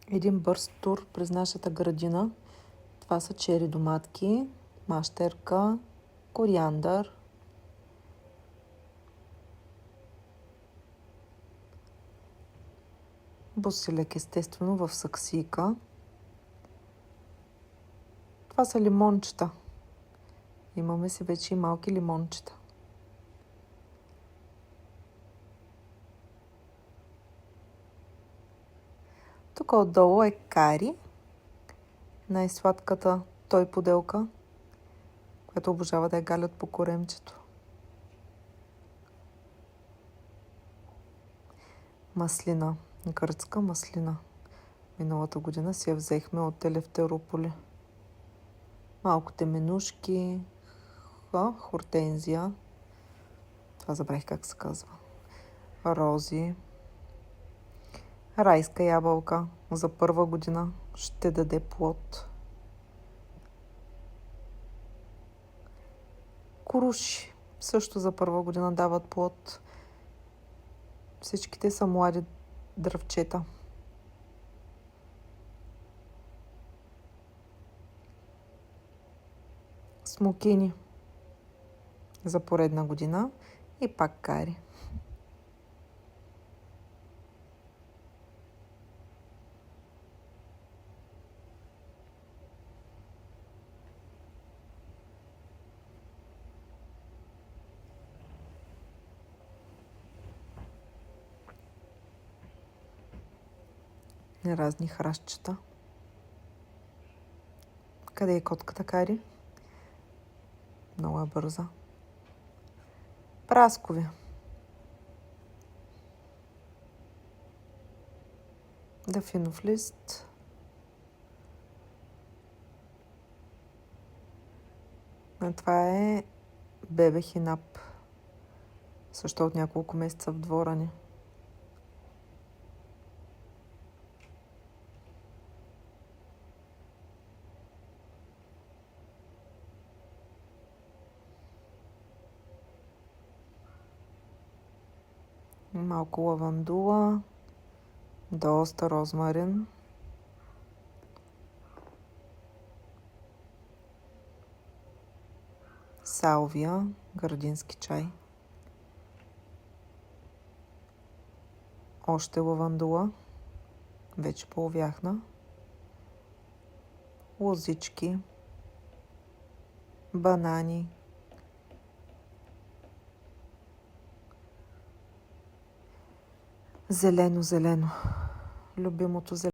Един бърз тур през нашата градина. Това са чери доматки, мащерка, кориандър, босилек естествено в саксийка. Това са лимончета. Имаме си вече и малки лимончета. Тук отдолу е кари, най-сладката той поделка, която обожава да я галят по коремчето. Маслина, гръцка маслина. Миналата година си я взехме от Елефтерополи. Малко теменушки, хортензия. Това забравих как се казва. Рози. Райска ябълка за първа година ще даде плод. Круши също за първа година дават плод. Всичките са млади дръвчета. Смокини за поредна година и пак кари. Разни храстчета. Къде е котката кари? Много е бърза. Праскови. Дафинов лист. Това е бебе хинап. Също от няколко месеца в двора ни. Малко лавандула. Доста розмарин. Салвия, градински чай. Още лавандула. Вече поувяхна. Лозички. Банани. Зелено. Любимото зелено.